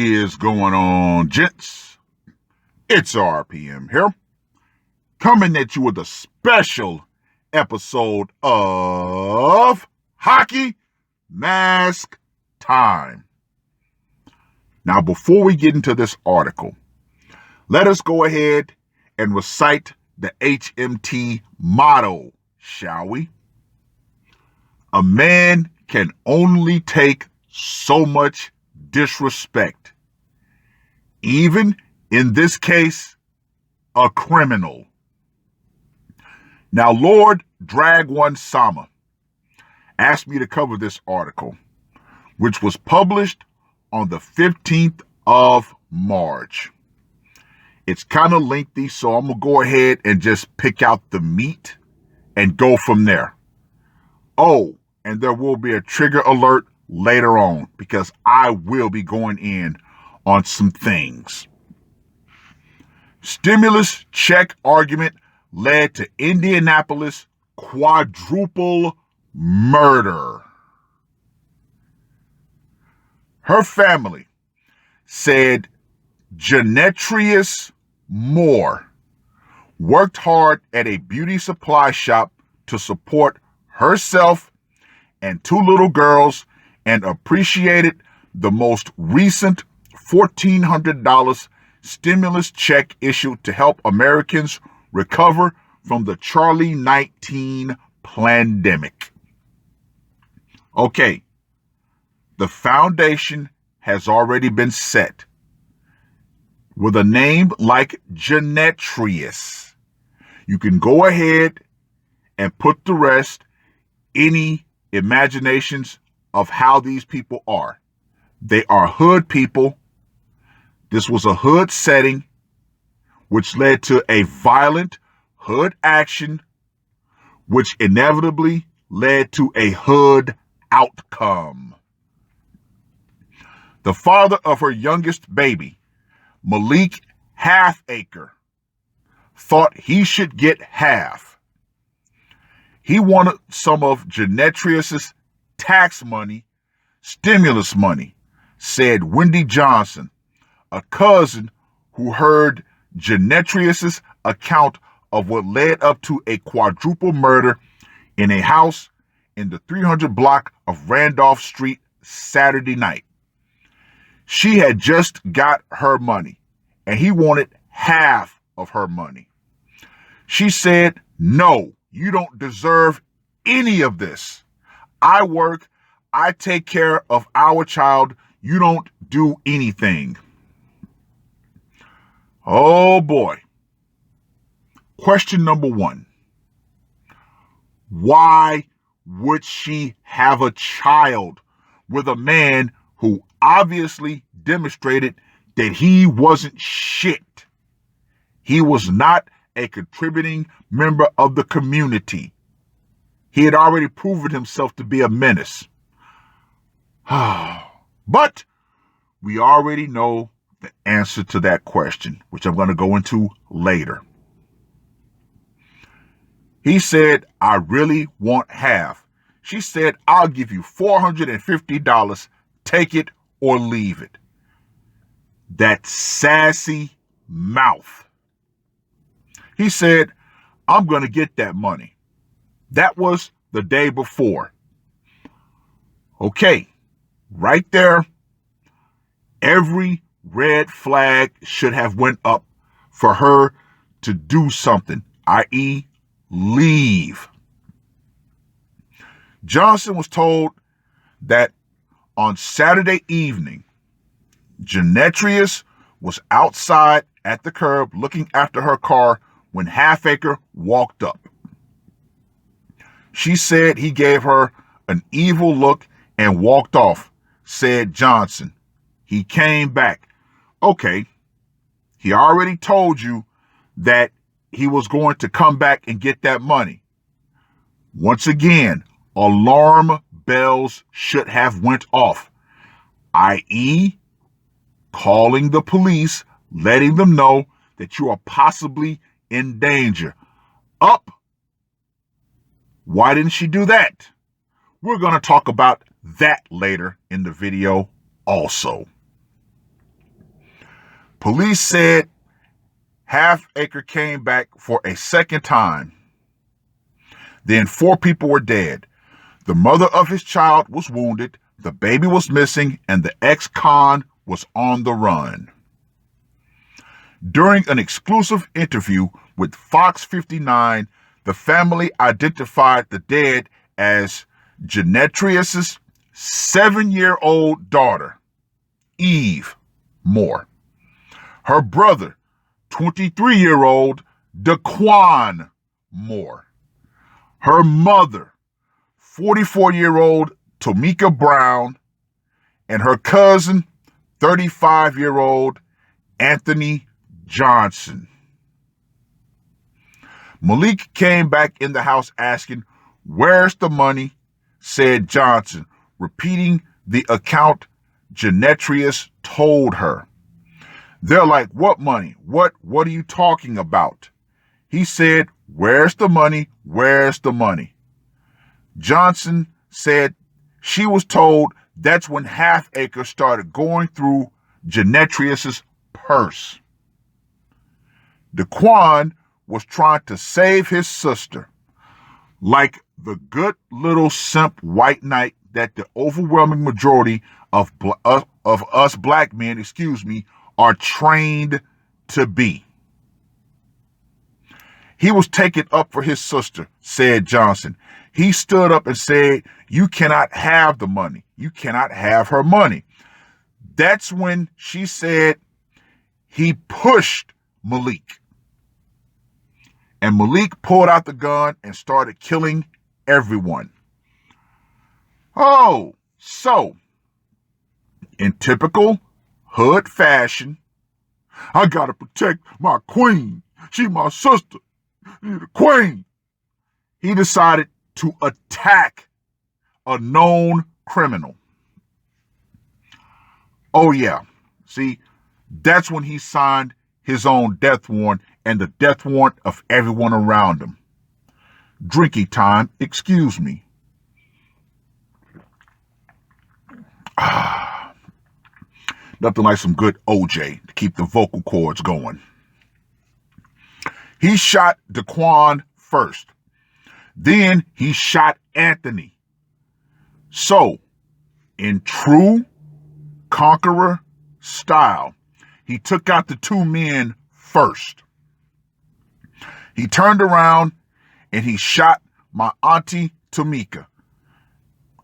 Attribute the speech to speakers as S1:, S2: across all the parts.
S1: is going on, gents? It's R.P.M. here, coming at you with a special episode of Hockey Mask Time. Now, before we get into this article, let us go ahead and recite the HMT motto, shall we? A man can only take so much disrespect, even in this case, a criminal. Now, Lord Drag One Sama asked me to cover this article, which was published on the 15th of March. It's kind of lengthy, so I'm going to go ahead and just pick out the meat and go from there. Oh, and there will be a trigger alert later on because I will be going in on some things. Stimulus check argument led to Indianapolis quadruple murder. Her family said Genetrius Moore worked hard at a beauty supply shop to support herself and two little girls and appreciated the most recent $1,400 stimulus check issued to help Americans recover from the Charlie 19 pandemic. Okay, the foundation has already been set. With a name like Genetrius, you can go ahead and put the rest, any imaginations of how these people are. They are hood people. This was a hood setting, which led to a violent hood action, which inevitably led to a hood outcome. The father of her youngest baby, Malik Halfacre, thought he should get half. He wanted some of Genetrius's tax money, stimulus money, said Wendy Johnson, a cousin who heard Genetrius's account of what led up to a quadruple murder in a house in the 300 block of Randolph Street Saturday night. She had just got her money, and he wanted half of her money. She said, "No, you don't deserve any of this. I work, I take care of our child. You don't do anything." Oh boy. Question number one. Why would she have a child with a man who obviously demonstrated that he wasn't shit? He was not a contributing member of the community. He had already proven himself to be a menace. But we already know the answer to that question, which I'm going to go into later. He said, "I really want half." She said, "I'll give you $450. Take it or leave it." That sassy mouth. He said, "I'm going to get that money." That was the day before. Okay, right there, every red flag should have went up for her to do something, i.e., leave. Johnson was told that on Saturday evening, Genetrius was outside at the curb looking after her car when Halfacre walked up. She said he gave her an evil look and walked off, said Johnson. He came back. Okay, he already told you that he was going to come back and get that money. Once again, alarm bells should have went off, i.e., calling the police, letting them know that you are possibly in danger. Up. Why didn't she do that? We're going to talk about that later in the video also. Police said Halfacre came back for a second time. Then 4 people were dead. The mother of his child was wounded, the baby was missing, and the ex-con was on the run. During an exclusive interview with Fox 59, the family identified the dead as Genetrius's 7-year-old daughter, Eve Moore, her brother, 23-year-old Daquan Moore, her mother, 44-year-old Tamika Brown, and her cousin, 35-year-old Anthony Johnson. Malik came back in the house asking, "Where's the money?" said Johnson, repeating the account Genetrius told her. They're like, "What money? What are you talking about?" He said, "Where's the money? Where's the money?" Johnson said she was told that's when Halfacre started going through Genetrius's purse. Daquan was trying to save his sister. Like the good little simp white knight that the overwhelming majority of us black men, are trained to be. He was taking up for his sister, said Johnson. He stood up and said, "You cannot have the money. You cannot have her money." That's when she said he pushed Malik. And Malik pulled out the gun and started killing everyone. Oh, so in typical hood fashion, "I gotta protect my queen. She my sister. She the queen." He decided to attack a known criminal. Oh yeah, see, that's when he signed his own death warrant and the death warrant of everyone around him. Drinking time, excuse me. Nothing like some good OJ to keep the vocal cords going. He shot Daquan first. Then he shot Anthony. So, in true conqueror style, he took out the 2 men first. He turned around and he shot my auntie Tamika.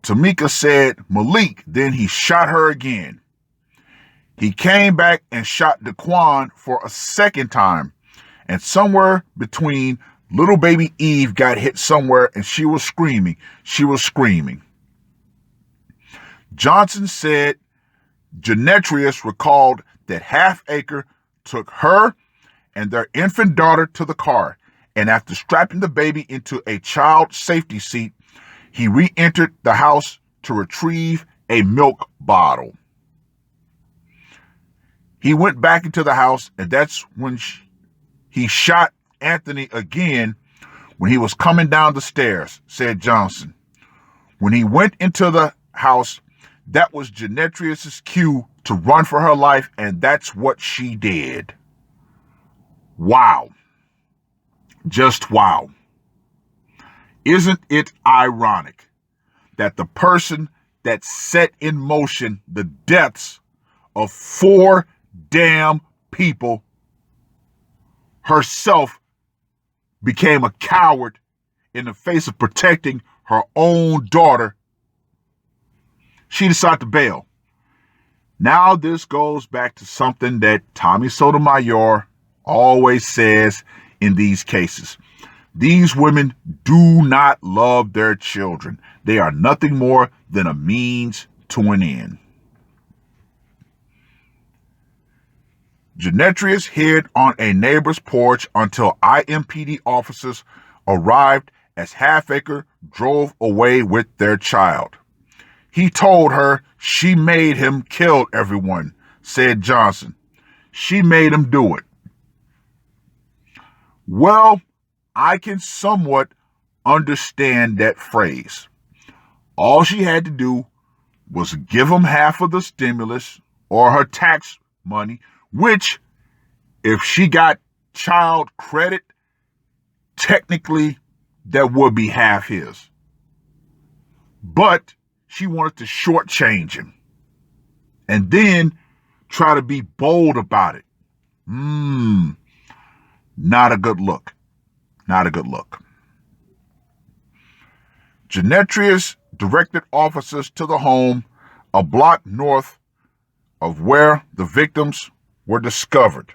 S1: Tamika said Malik, then he shot her again. He came back and shot Daquan for a second time, and somewhere between little baby Eve got hit somewhere and she was screaming. She was screaming. Johnson said Genetrius recalled that Halfacre took her and their infant daughter to the car, and after strapping the baby into a child safety seat, he re-entered the house to retrieve a milk bottle. He went back into the house, and that's when he shot Anthony again when he was coming down the stairs, said Johnson. When he went into the house, that was Genetrius's cue to run for her life, and that's what she did. Wow. Just wow. Isn't it ironic that the person that set in motion the deaths of 4 damn people herself became a coward in the face of protecting her own daughter? She decided to bail. Now this goes back to something that Tommy Sotomayor always says in these cases. These women do not love their children. They are nothing more than a means to an end. Genetrius hid on a neighbor's porch until IMPD officers arrived as Halfacre drove away with their child. He told her she made him kill everyone, said Johnson. She made him do it. Well, I can somewhat understand that phrase. All she had to do was give him half of the stimulus or her tax money, which if she got child credit, technically that would be half his. But she wanted to shortchange him and then try to be bold about it. Not a good look. Not a good look. Genetrius directed officers to the home a block north of where the victims were discovered.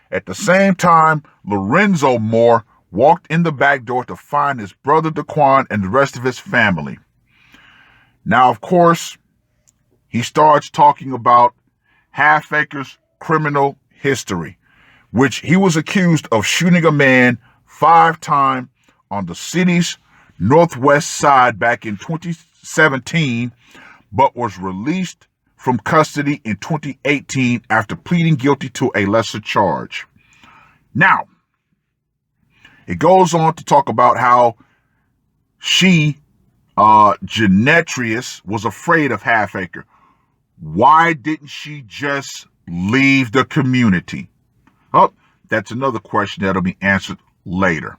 S1: At the same time, Lorenzo Moore walked in the back door to find his brother Daquan and the rest of his family. Now, of course, he starts talking about Halfacre's criminal history, which he was accused of shooting a man 5 times on the city's northwest side back in 2017, but was released from custody in 2018 after pleading guilty to a lesser charge. Now, it goes on to talk about how Genetrius, was afraid of Halfacre. Why didn't she just leave the community? Oh, that's another question that'll be answered later.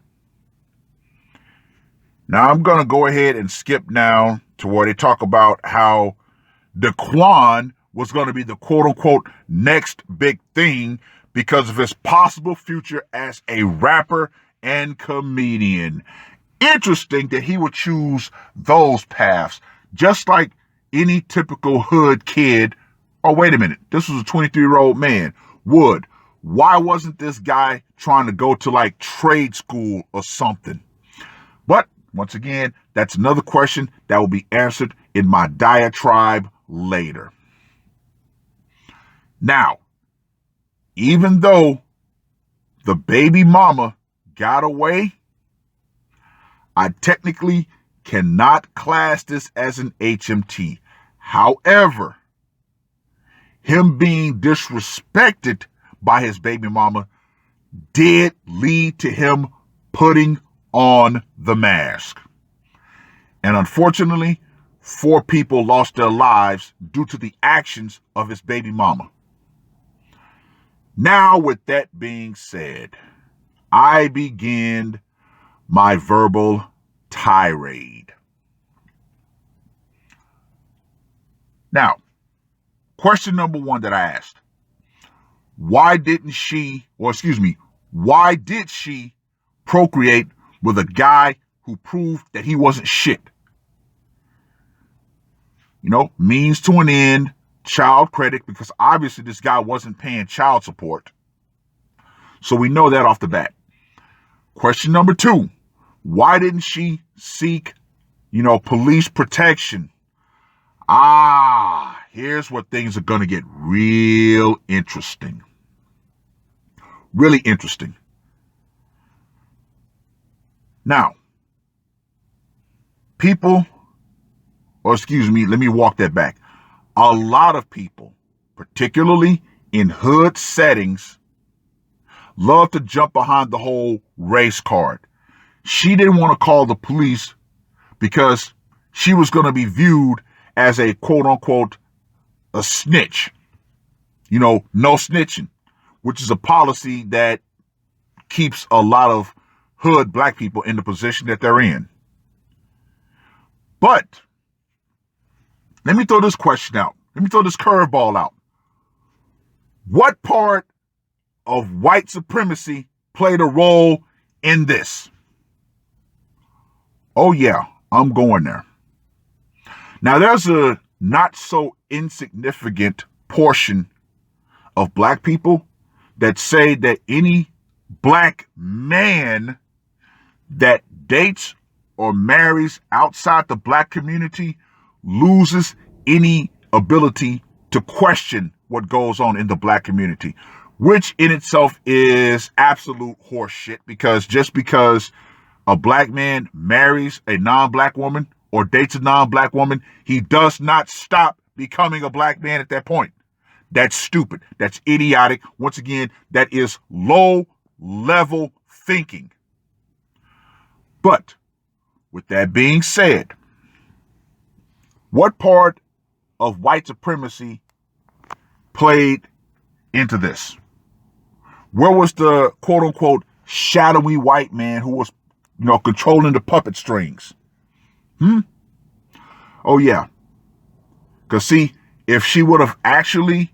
S1: Now, I'm going to go ahead and skip down to where they talk about how Daquan was going to be the quote-unquote next big thing because of his possible future as a rapper and comedian. Interesting that he would choose those paths, just like any typical hood kid. Oh, wait a minute. This was a 23-year-old man. Would. Why wasn't this guy trying to go to like trade school or something? But once again, that's another question that will be answered in my diatribe later. Now, even though the baby mama got away, I technically cannot class this as an HMT. However, him being disrespected by his baby mama did lead to him putting on the mask. And unfortunately, 4 people lost their lives due to the actions of his baby mama. Now, with that being said, I begin my verbal tirade. Now, question number 1 that I asked. Why did she procreate with a guy who proved that he wasn't shit? Means to an end, child credit, because obviously this guy wasn't paying child support. So we know that off the bat. Question number 2, why didn't she seek, police protection? Here's where things are going to get real interesting. Really interesting. Now, let me walk that back. A lot of people, particularly in hood settings, love to jump behind the whole race card. She didn't want to call the police because she was going to be viewed as a quote-unquote a snitch. No snitching, which is a policy that keeps a lot of hood black people in the position that they're in. But let me throw this question out. Let me throw this curveball out. What part of white supremacy played a role in this? Oh yeah, I'm going there. Now, there's a not so insignificant portion of black people that say that any black man that dates or marries outside the black community loses any ability to question what goes on in the black community, which in itself is absolute horseshit, because just because a black man marries a non-black woman or dates a non-black woman, he does not stop becoming a black man at that point. That's stupid. That's idiotic. Once again, that is low-level thinking. But with that being said, what part of white supremacy played into this? Where was the quote unquote shadowy white man who was, controlling the puppet strings? Oh, yeah. Because, see, if she would have actually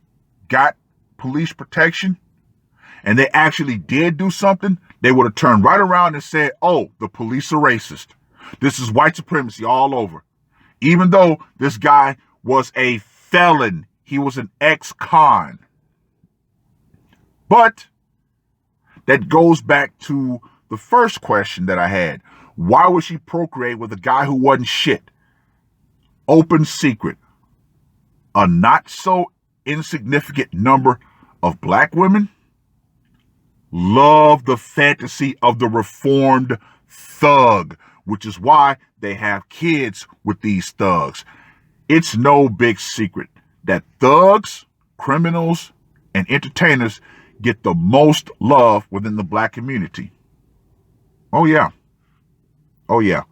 S1: got police protection and they actually did do something, they would have turned right around and said, oh, the police are racist. This is white supremacy all over. Even though this guy was a felon, he was an ex-con. But that goes back to the first question that I had. Why would she procreate with a guy who wasn't shit? Open secret. A not so insignificant number of black women love the fantasy of the reformed thug, which is why they have kids with these thugs. It's no big secret that thugs, criminals, and entertainers get the most love within the black community. Oh, yeah. Oh, yeah.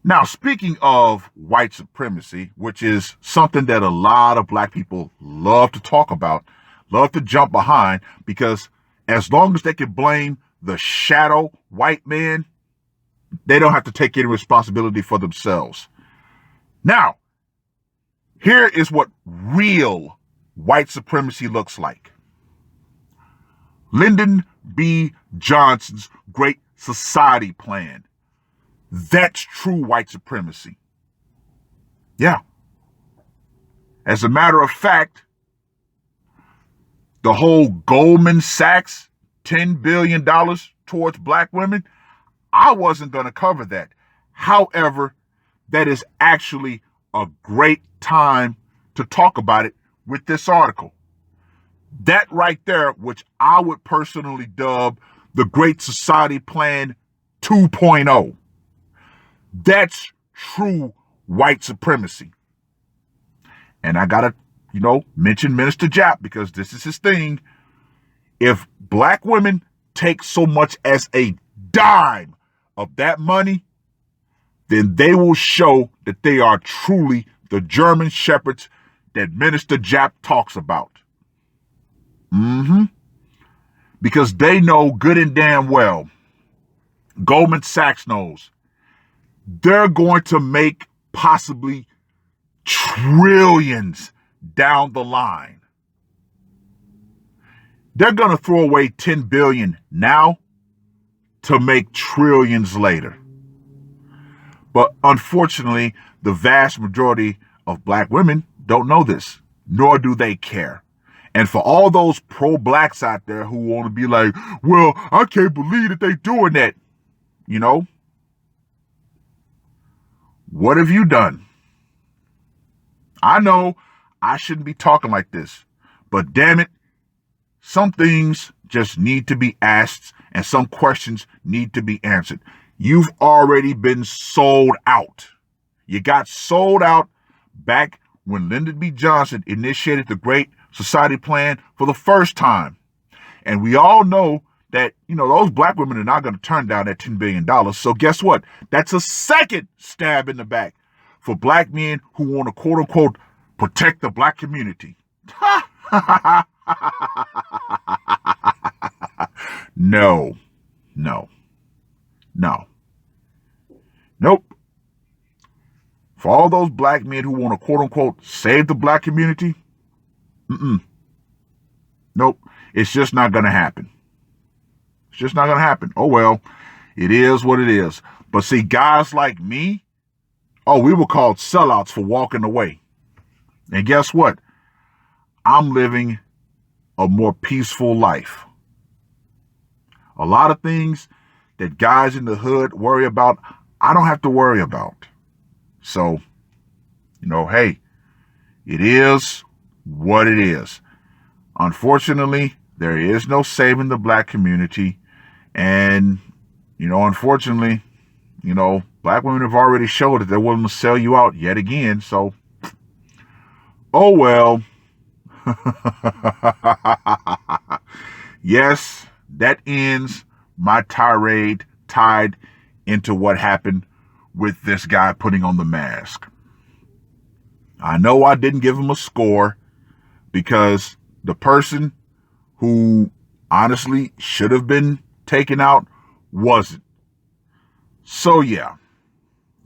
S1: Now, speaking of white supremacy, which is something that a lot of black people love to talk about, love to jump behind, because as long as they can blame the shadow white man, they don't have to take any responsibility for themselves. Now, here is what real white supremacy looks like. Lyndon B. Johnson's Great Society Plan. That's true white supremacy. Yeah. As a matter of fact, the whole Goldman Sachs $10 billion towards black women, I wasn't going to cover that. However, that is actually a great time to talk about it with this article. That right there, which I would personally dub the Great Society Plan 2.0. That's true white supremacy. And I gotta, mention Minister Jap because this is his thing. If black women take so much as a dime of that money, then they will show that they are truly the German shepherds that Minister Jap talks about. Because they know good and damn well, Goldman Sachs knows, they're going to make possibly trillions down the line. They're going to throw away $10 billion now to make trillions later. But unfortunately, the vast majority of black women don't know this, nor do they care. And for all those pro-blacks out there who want to be like, well, I can't believe that they're doing that. What have you done? I know I shouldn't be talking like this, but damn it, some things just need to be asked and some questions need to be answered. You've already been sold out. You got sold out back when Lyndon B. Johnson initiated the Great Society Plan for the first time. And we all know that, those black women are not going to turn down that $10 billion. So guess what? That's a second stab in the back for black men who want to, quote unquote, protect the black community. No. Nope. For all those black men who want to, quote unquote, save the black community, nope. It's just not going to happen. It's just not going to happen. Oh, well, it is what it is. But see, guys like me, we were called sellouts for walking away. And guess what? I'm living a more peaceful life. A lot of things that guys in the hood worry about, I don't have to worry about. So, hey, it is what it is. Unfortunately, there is no saving the black community. And, unfortunately, black women have already showed that they're willing to sell you out yet again. So, oh well. Yes, that ends my tirade tied into what happened with this guy putting on the mask. I know I didn't give him a score because the person who honestly should have been taken out wasn't. So yeah,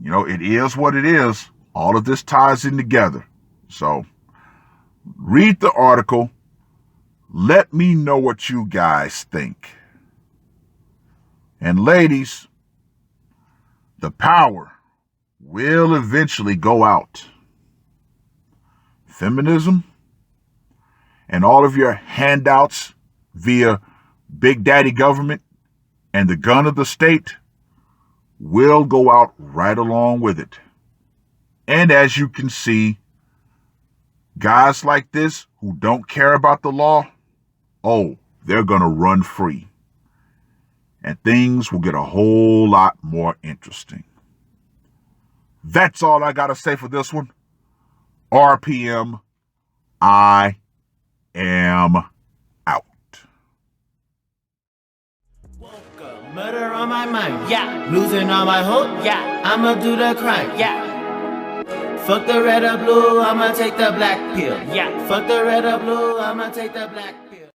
S1: it is what it is. All of this ties in together. So read the article. Let me know what you guys think. And ladies, the power will eventually go out. Feminism and all of your handouts via Big Daddy government and the gun of the state will go out right along with it. And as you can see, guys like this who don't care about the law, they're going to run free. And things will get a whole lot more interesting. That's all I got to say for this one. RPM, I am out.
S2: Murder on my mind, yeah. Losing all my hope, yeah. I'ma do the crime, yeah. Fuck the red or blue, I'ma take the black pill, yeah. Fuck the red or blue, I'ma take the black pill.